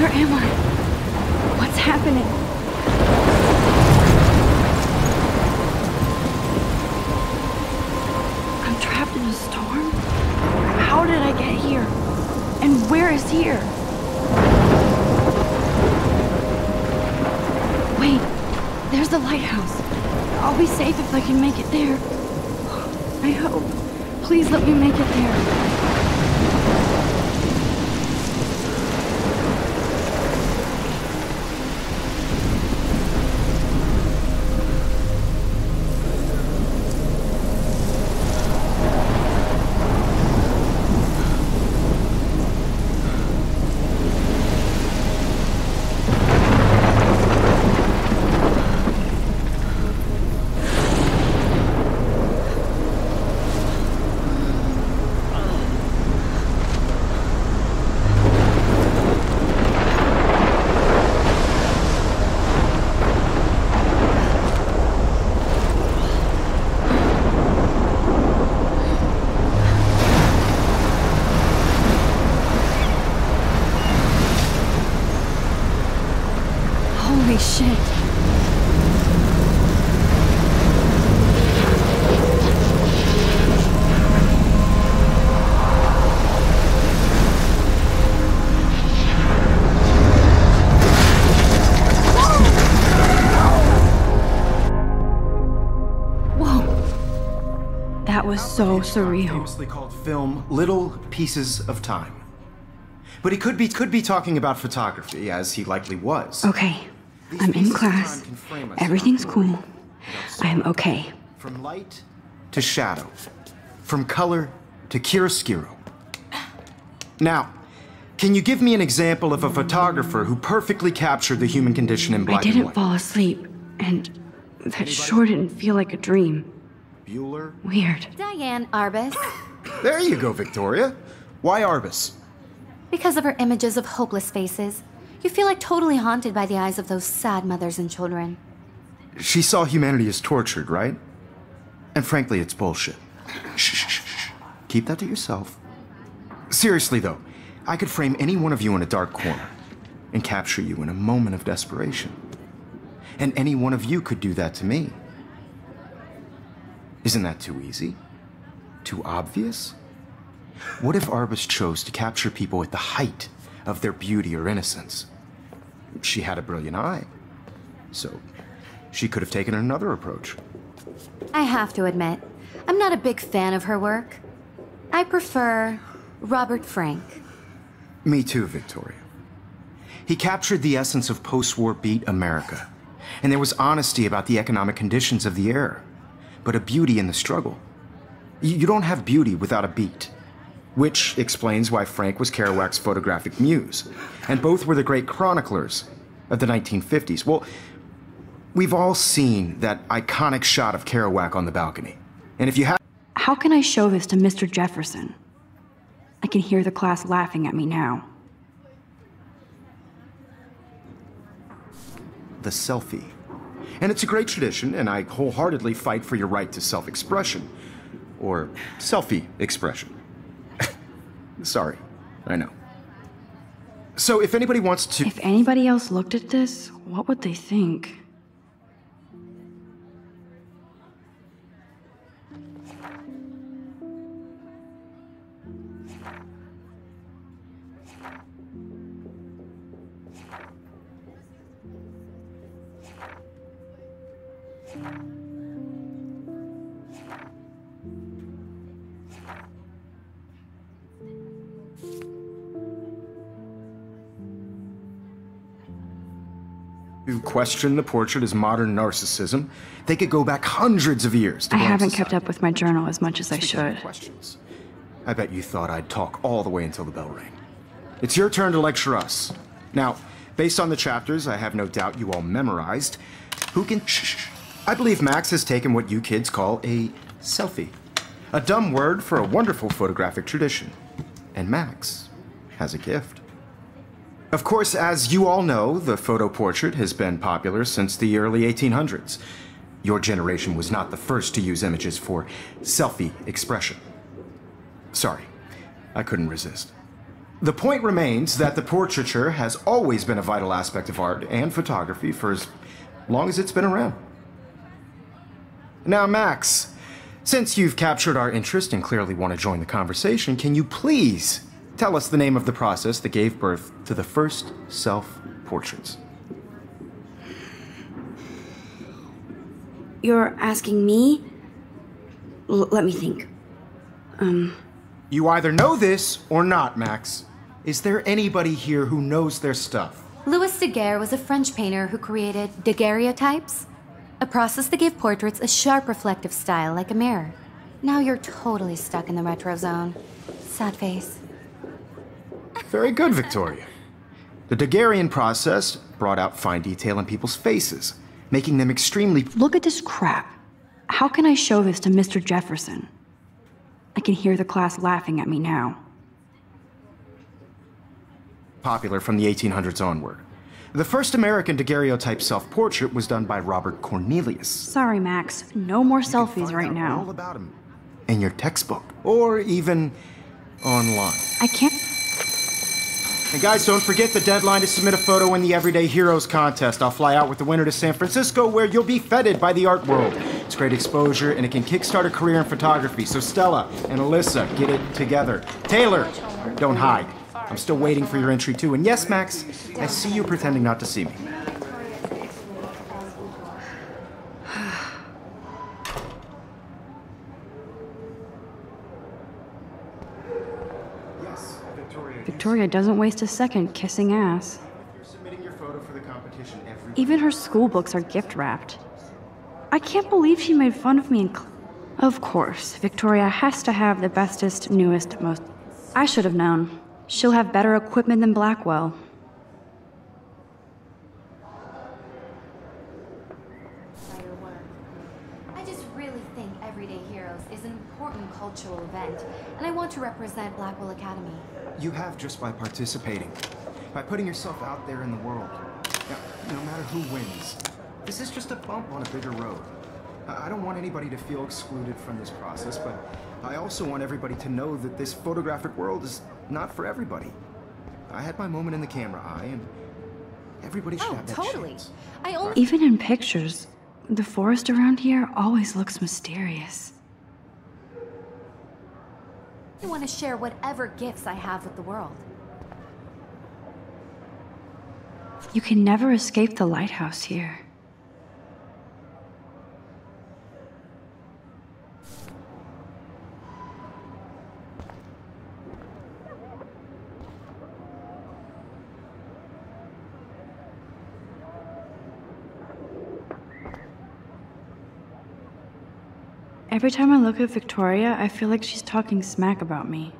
Where am I? What's happening? I'm trapped in a storm? How did I get here? And where is here? Wait, there's the lighthouse. I'll be safe if I can make it there. I hope. Please let me make it there. Holy shit. Whoa. That was so surreal. Famously called film Little Pieces of Time. But he could be talking about photography, as he likely was. Okay. I'm in class. Everything's cool. I'm okay. From light to shadow. From color to chiaroscuro. Now, can you give me an example of a photographer who perfectly captured the human condition in black and white? I didn't fall asleep, and that sure didn't feel like a dream. Bueller? Weird. Diane Arbus. There you go, Victoria. Why Arbus? Because of her images of hopeless faces. You feel like totally haunted by the eyes of those sad mothers and children. She saw humanity as tortured, right? And frankly, it's bullshit. Shh, shh, shh, shh. Keep that to yourself. Seriously, though, I could frame any one of you in a dark corner and capture you in a moment of desperation. And any one of you could do that to me. Isn't that too easy? Too obvious? What if Arbus chose to capture people at the height of their beauty or innocence? She had a brilliant eye, so she could have taken another approach. I have to admit, I'm not a big fan of her work. I prefer Robert Frank. Me too, Victoria. He captured the essence of post-war beat America, and there was honesty about the economic conditions of the era, but a beauty in the struggle. You don't have beauty without a beat. Which explains why Frank was Kerouac's photographic muse, and both were the great chroniclers of the 1950s. Well, we've all seen that iconic shot of Kerouac on the balcony. And if you have... How can I show this to Mr. Jefferson? I can hear the class laughing at me now. The selfie. And it's a great tradition, and I wholeheartedly fight for your right to self-expression. Or selfie expression. Sorry, I know. So if anybody wants to... If anybody else looked at this, what would they think? Who question the portrait as modern narcissism, they could go back hundreds of years to I haven't kept up with my journal as much as I should. Questions. I bet you thought I'd talk all the way until the bell rang. It's your turn to lecture us. Now, based on the chapters I have no doubt you all memorized, who can... Shh. I believe Max has taken what you kids call a selfie. A dumb word for a wonderful photographic tradition. And Max has a gift. Of course, as you all know, the photo portrait has been popular since the early 1800s. Your generation was not the first to use images for selfie expression. Sorry, I couldn't resist. The point remains that the portraiture has always been a vital aspect of art and photography for as long as it's been around. Now, Max, since you've captured our interest and clearly want to join the conversation, can you please tell us the name of the process that gave birth to the first self-portraits? You're asking me? Let me think. You either know this or not, Max. Is there anybody here who knows their stuff? Louis Daguerre was a French painter who created daguerreotypes, a process that gave portraits a sharp reflective style like a mirror. Now you're totally stuck in the retro zone. Sad face. Very good, Victoria. The Daguerrean process brought out fine detail in people's faces, making them extremely... Look at this crap. How can I show this to Mr. Jefferson? I can hear the class laughing at me now. Popular from the 1800s onward. The first American daguerreotype self-portrait was done by Robert Cornelius. Sorry, Max. No more selfies right All now. about him in your textbook, or even online. I can't... And guys, don't forget the deadline to submit a photo in the Everyday Heroes contest. I'll fly out with the winner to San Francisco, where you'll be feted by the art world. It's great exposure, and it can kickstart a career in photography. So Stella and Alyssa, get it together. Taylor, don't hide. I'm still waiting for your entry too. And yes, Max, I see you pretending not to see me. Yes, Victoria. Victoria doesn't waste a second kissing ass. You're submitting your photo for the competition every... Even her school books are gift wrapped. I can't believe she made fun of me in Of course, Victoria has to have the bestest, newest, most... I should have known. She'll have better equipment than Blackwell. I just really think Everyday Heroes is an important cultural event, and I want to represent Blackwell Academy. You have just by participating, by putting yourself out there in the world. Now, no matter who wins, this is just a bump on a bigger road. I don't want anybody to feel excluded from this process, but I also want everybody to know that this photographic world is not for everybody. I had my moment in the camera eye, and everybody should have that chance. Even in pictures, the forest around here always looks mysterious. I want to share whatever gifts I have with the world. You can never escape the lighthouse here. Every time I look at Victoria, I feel like she's talking smack about me.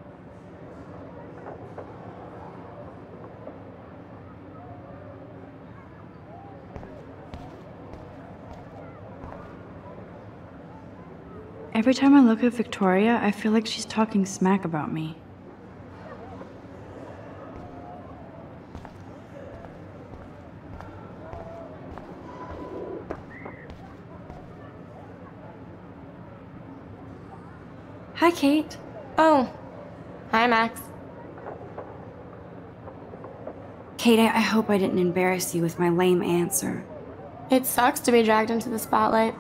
Every time I look at Victoria, I feel like she's talking smack about me. Hi, Kate. Oh. Hi, Max. Kate, I hope I didn't embarrass you with my lame answer. It sucks to be dragged into the spotlight.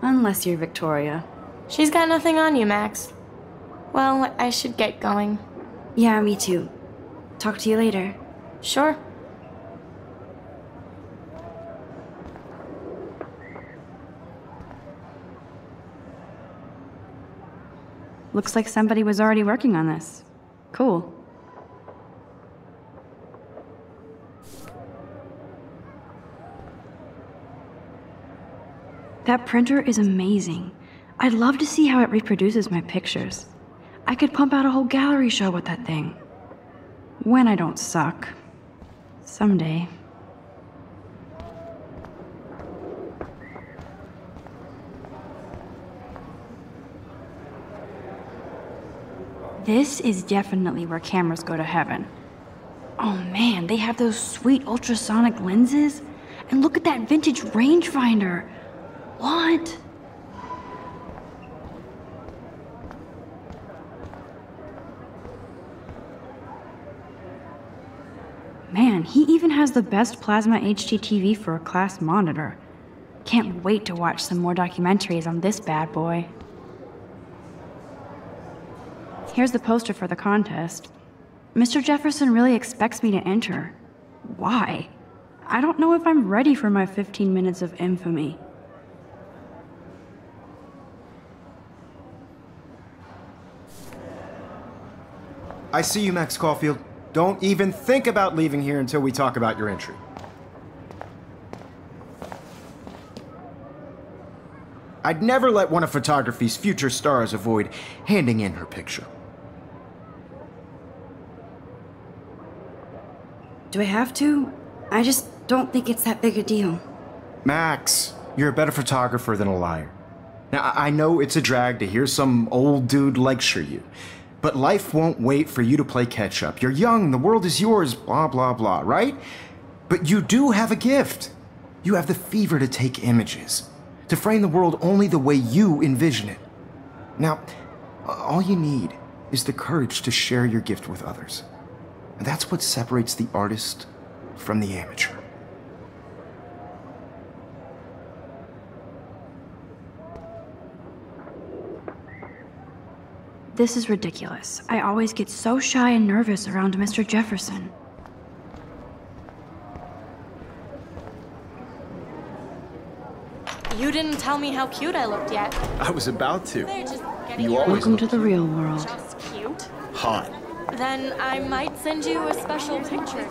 Unless you're Victoria. She's got nothing on you, Max. Well, I should get going. Yeah, me too. Talk to you later. Sure. Looks like somebody was already working on this. Cool. That printer is amazing. I'd love to see how it reproduces my pictures. I could pump out a whole gallery show with that thing. When I don't suck. Someday. This is definitely where cameras go to heaven. Oh man, they have those sweet ultrasonic lenses. And look at that vintage rangefinder. What? Man, he even has the best plasma HDTV for a class monitor. Can't wait to watch some more documentaries on this bad boy. Here's the poster for the contest. Mr. Jefferson really expects me to enter. Why? I don't know if I'm ready for my 15 minutes of infamy. I see you, Max Caulfield. Don't even think about leaving here until we talk about your entry. I'd never let one of photography's future stars avoid handing in her picture. Do I have to? I just don't think it's that big a deal. Max, you're a better photographer than a liar. Now, I know it's a drag to hear some old dude lecture you, but life won't wait for you to play catch-up. You're young, the world is yours, blah, blah, blah, right? But you do have a gift. You have the fever to take images, to frame the world only the way you envision it. Now, all you need is the courage to share your gift with others. And that's what separates the artist from the amateur. This is ridiculous. I always get so shy and nervous around Mr. Jefferson. You didn't tell me how cute I looked yet. I was about to. They're just getting You always Welcome to look the real world. just cute. hot. Then I might send you a special picture.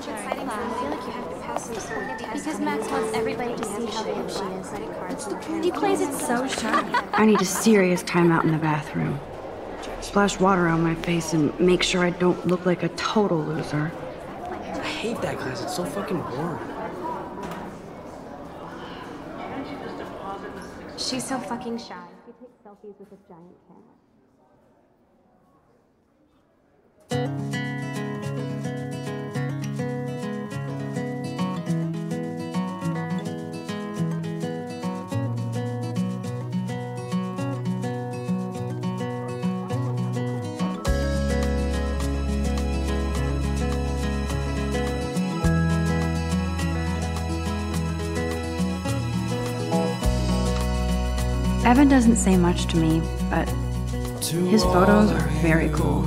Because Max wants everybody to see how hip she is. He plays it so shy. I need a serious timeout in the bathroom. Splash water on my face and make sure I don't look like a total loser. I hate that class. It's so fucking boring. She's so fucking shy. She takes selfies with a giant camera. Evan doesn't say much to me, but his photos are very cool.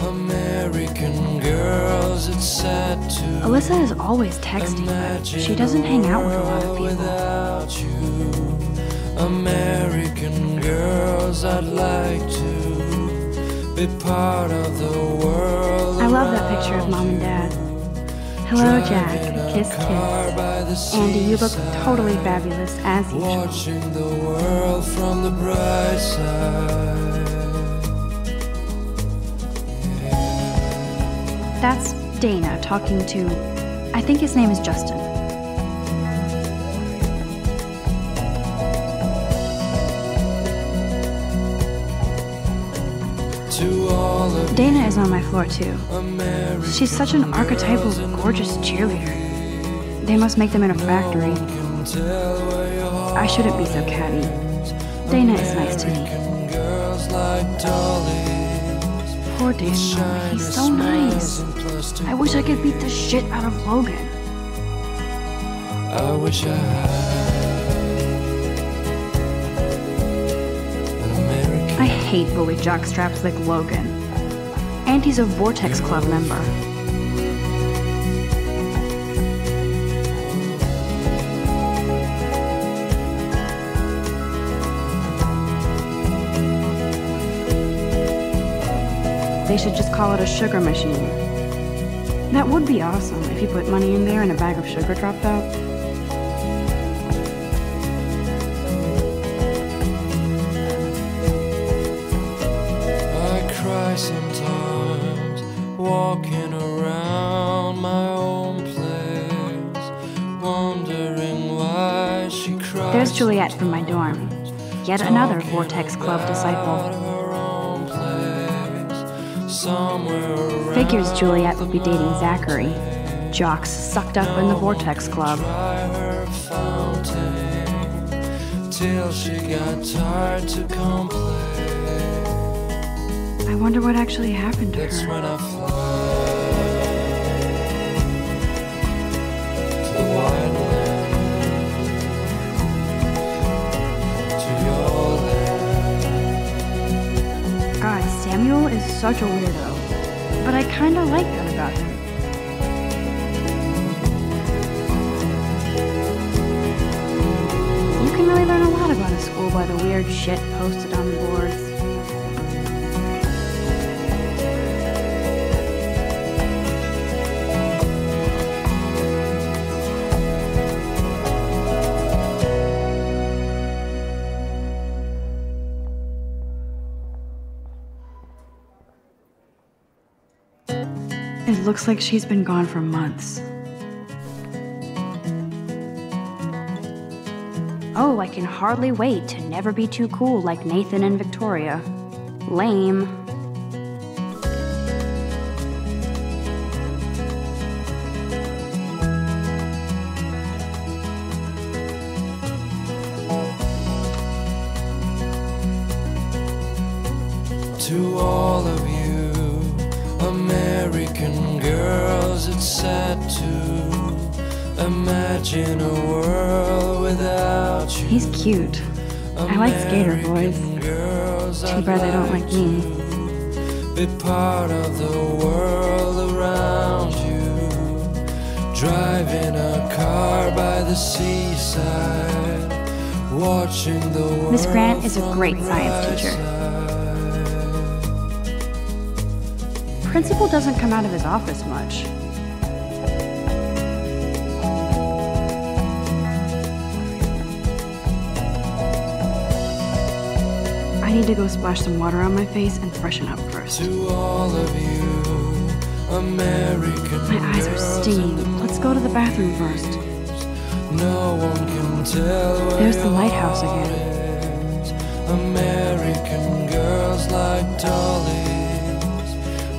American girls, it's sad to Alyssa is always texting, but she doesn't hang out with a lot of people. without you. American girls, I'd like to be part of the world. I love that picture of Mom and Dad. Hello, Jack. Kiss, kiss. Andy, you look totally fabulous, as usual. Watching the world from the bright side. That's Dana talking to, I think his name is Justin. Dana is on my floor too. She's such an archetypal, gorgeous cheerleader. They must make them in a factory. I shouldn't be so catty. Dana is nice to me. Poor Dana, he's so nice. I wish I could beat the shit out of Logan. I wish I had an American. I hate bully jockstraps like Logan. And he's a Vortex Club member. They should just call it a sugar machine. That would be awesome if you put money in there and a bag of sugar dropped out. I cry sometimes, walking around my own place, wondering why she cries. There's Juliet from my dorm. Yet another Vortex Club disciple. Figures Juliet would be dating Zachary. Jocks sucked up in the Vortex Club. Till she got tired to complain. I wonder what actually happened to That's her. when I fly. such a weirdo, but I kinda like that about him. You can really learn a lot about a school by the weird shit posted on the boards. It looks like she's been gone for months. Oh, I can hardly wait to never be too cool like Nathan and Victoria. Lame. To all of you American girls, it's sad to imagine a world without you. He's cute. I like skater boys. Too bad they don't like me. Be part of the world around you. Driving a car by the seaside, watching the world. Miss Grant is a great science teacher. Principal doesn't come out of his office much. I need to go splash some water on my face and freshen up first. To all of you American My eyes are stinging. Let's go to the bathroom first. No one can tell where There's the lighthouse your heart again. is. American girls like dollies,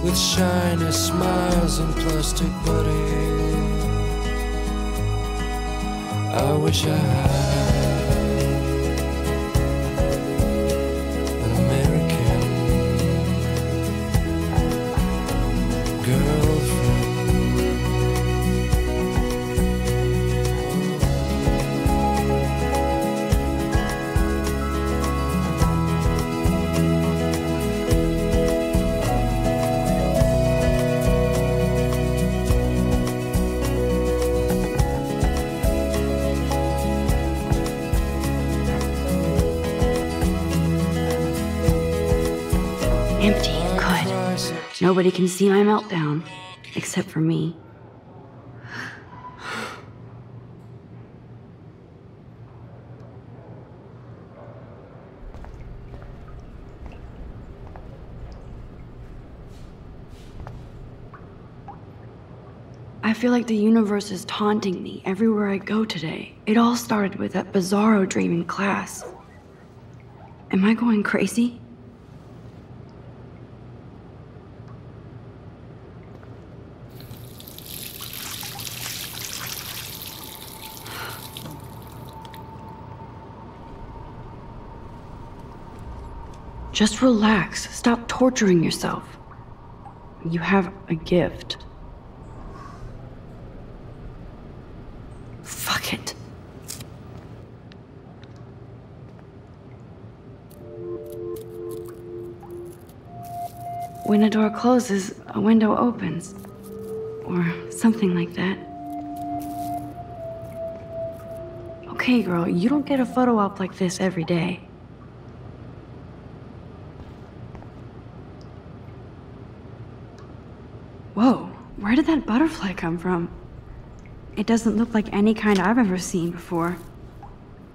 with shiny smiles and plastic bodies. I wish I had an American girlfriend. Empty. Good. Nobody can see my meltdown, except for me. I feel like the universe is taunting me everywhere I go today. It all started with that bizarro dream in class. Am I going crazy? Just relax. Stop torturing yourself. You have a gift. Fuck it. When a door closes, a window opens. Or something like that. Okay, girl, you don't get a photo op like this every day. Whoa, where did that butterfly come from? It doesn't look like any kind I've ever seen before.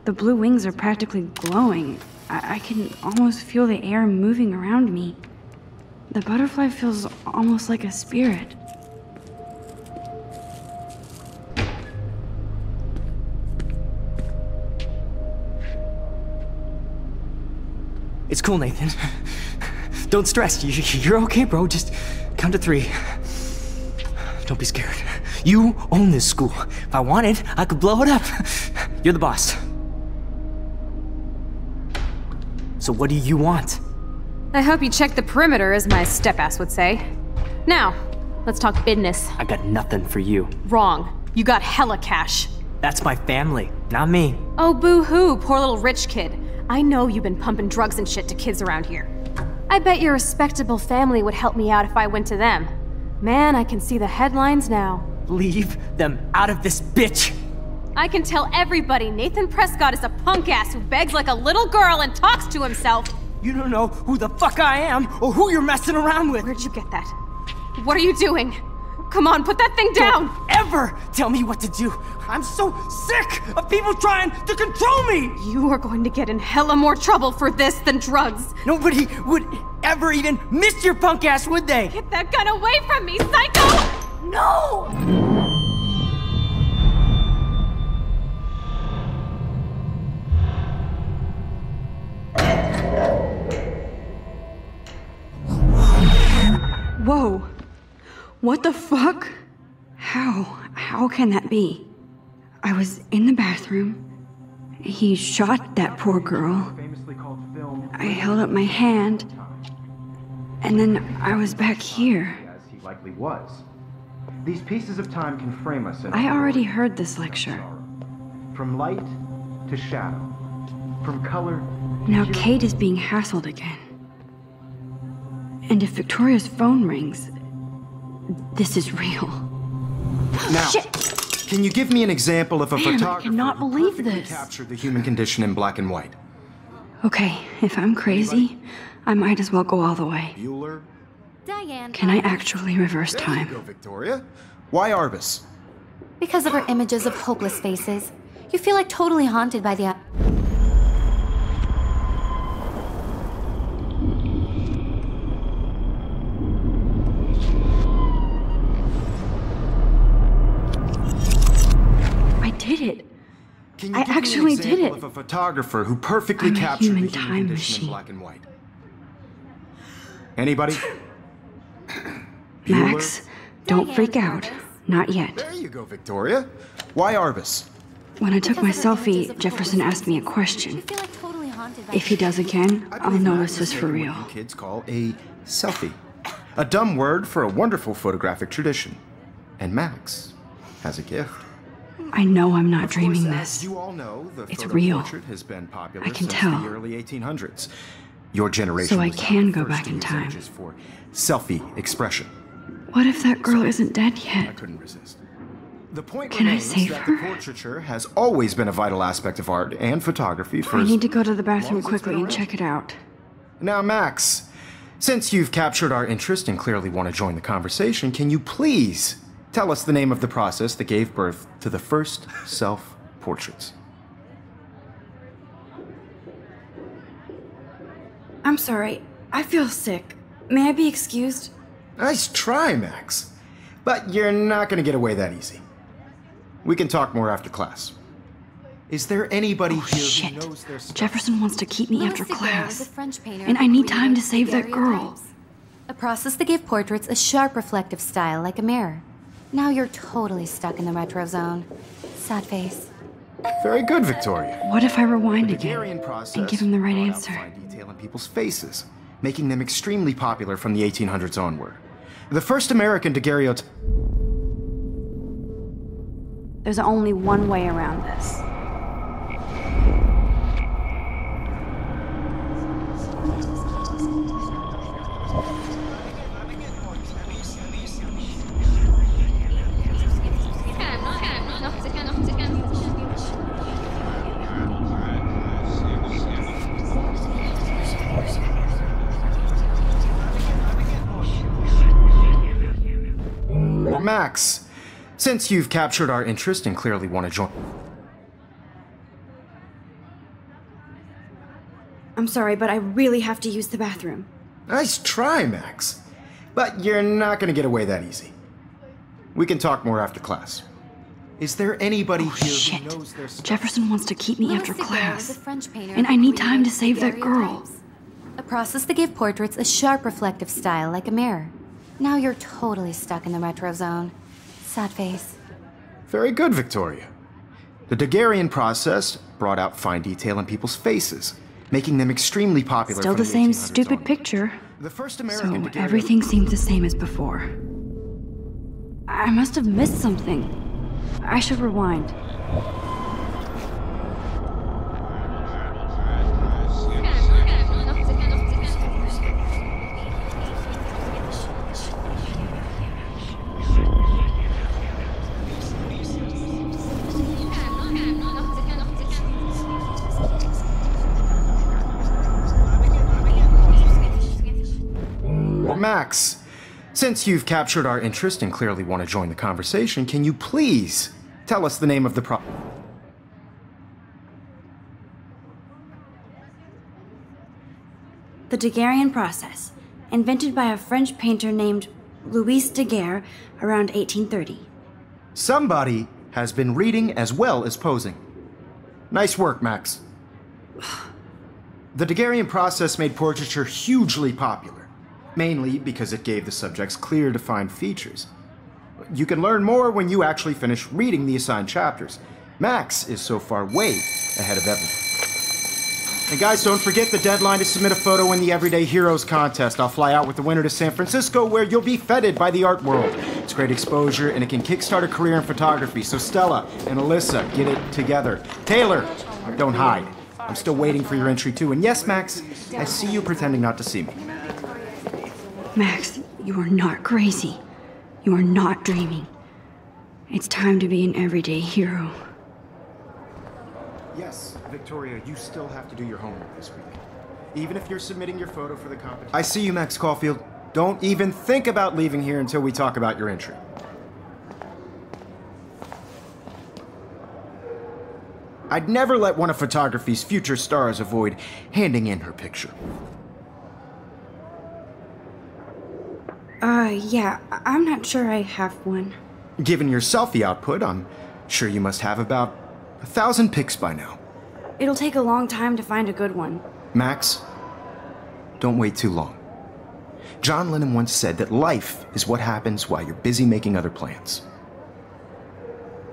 The blue wings are practically glowing. I can almost feel the air moving around me. The butterfly feels almost like a spirit. It's cool, Nathan. Don't stress. You're okay, bro. Just count to 3. Don't be scared. You own this school. If I wanted, I could blow it up. You're the boss. So what do you want? I hope you checked the perimeter, as my step-ass would say. Now, let's talk business. I got nothing for you. Wrong. You got hella cash. That's my family, not me. Oh, boo-hoo, poor little rich kid. I know you've been pumping drugs and shit to kids around here. I bet your respectable family would help me out if I went to them. Man, I can see the headlines now. Leave them out of this, bitch! I can tell everybody Nathan Prescott is a punk ass who begs like a little girl and talks to himself. You don't know who the fuck I am or who you're messing around with. Where'd you get that? What are you doing? Come on, put that thing down! Don't ever tell me what to do. I'm so sick of people trying to control me! You are going to get in hella more trouble for this than drugs. Nobody would ever even miss your punk ass, would they? Get that gun away from me, psycho! No! Whoa. What the fuck? How can that be? I was in the bathroom. He shot that poor girl. I held up my hand. And then I was back here. As he likely was. These pieces of time can frame us in I already heard this lecture. From light to shadow. From color. Now Kate is being hassled again. And if Victoria's phone rings, this is real. Now, Shit. Can you give me an example of a Man, I photographer cannot who believe perfectly this. captured the human condition in black and white? Okay, if I'm crazy, I might as well go all the way. Bueller? Diane. Can I actually reverse There you time? go, Victoria. Why Arbus? Because of her images of hopeless faces, you feel like totally haunted by the... I did it. Can I you give actually me an did example it. of a photographer who perfectly I'm a captured human the human time condition machine. in black and white? Anybody? Max, don't Diane, freak out. Arbus. Not yet. There you go, Victoria. Why Arbus? When I took my Because of her images selfie, of Jefferson hopeless asked me a faces, question. you feel like totally haunted by If he does again, I I'll believe know Max this is was for making real. what you kids call a selfie. A dumb word for a wonderful photographic tradition. And Max has a gift. I know I'm not Of course, dreaming as this. you all know, the It's photo real. portrait has been popular I can since tell. the early 1800s. Your generation So I was not can the go first back to in use time. images for selfie expression. What if that girl isn't dead I yet? couldn't resist. The point Can I remains save that her? the portraiture has always been a vital aspect of art and photography for I as need to go to the long bathroom as it's quickly been and around. check it out. Now, Max, since you've captured our interest and clearly want to join the conversation, can you please tell us the name of the process that gave birth to the first self-portraits? I'm sorry. I feel sick. May I be excused? Nice try, Max. But you're not going to get away that easy. We can talk more after class. Is there anybody here Shit. who knows their stuff? Jefferson wants to keep me Louis after Daguerre was a class. French painter And who I need time to created save that girl. daguerreotypes, a process that gave portraits a sharp reflective style like a mirror. Now you're totally stuck in the retro zone. Sad face. Very good, Victoria. What if I rewind The again Daguerrean process and give him the right brought out answer? fine detail in people's faces, making them extremely popular from the 1800s onward. The first American daguerreotype. There's only one way around this. Max, since you've captured our interest and clearly want to join. I'm sorry, but I really have to use the bathroom. Nice try, Max. But you're not going to get away that easy. We can talk more after class. Is there anybody here Shit. who knows their stuff? Jefferson wants to keep me Louis after Daguerre was a class. French painter And who I need time to created save that girl. daguerreotypes, a process that gave portraits a sharp reflective style like a mirror. Now you're totally stuck in the retro zone. Sad face. Very good, Victoria. The Daguerrean process brought out fine detail in people's faces, making them extremely popular. Still from the same 1800s stupid onward. picture. The first So American daguerreotype- everything seems the same as before. I must have missed something. I should rewind. Max, since you've captured our interest and clearly want to join the conversation, can you please tell us the name of the The Daguerrean process, invented by a French painter named Louis Daguerre around 1830. Somebody has been reading as well as posing. Nice work, Max. The Daguerrean process made portraiture hugely popular, mainly because it gave the subjects clear, defined features. You can learn more when you actually finish reading the assigned chapters. Max is so far way ahead of everyone. And guys, don't forget the deadline to submit a photo in the Everyday Heroes contest. I'll fly out with the winner to San Francisco, where you'll be feted by the art world. It's great exposure, and it can kickstart a career in photography. So Stella and Alyssa, get it together. Taylor, don't hide. I'm still waiting for your entry too. And yes, Max, I see you pretending not to see me. Max, you are not crazy. You are not dreaming. It's time to be an everyday hero. Yes, Victoria, you still have to do your homework this week. Even if you're submitting your photo for the competition. I see you, Max Caulfield. Don't even think about leaving here until we talk about your entry. I'd never let one of photography's future stars avoid handing in her picture. Yeah, I'm not sure I have one. Given your selfie output, I'm sure you must have about 1,000 pics by now. It'll take a long time to find a good one. Max, don't wait too long. John Lennon once said that life is what happens while you're busy making other plans.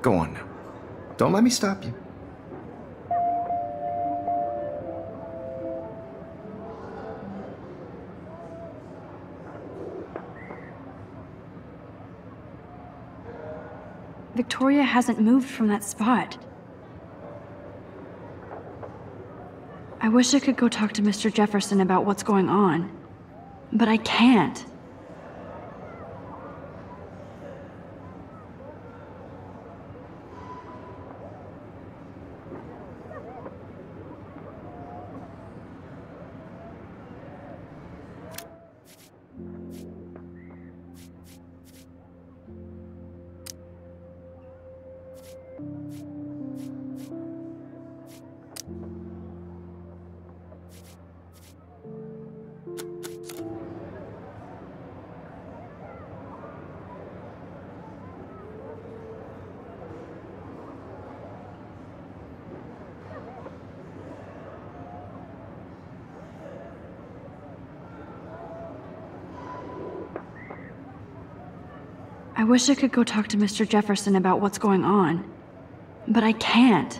Go on now. Don't let me stop you. Victoria hasn't moved from that spot. I wish I could go talk to Mr. Jefferson about what's going on, but I can't. I wish I could go talk to Mr. Jefferson about what's going on, but I can't.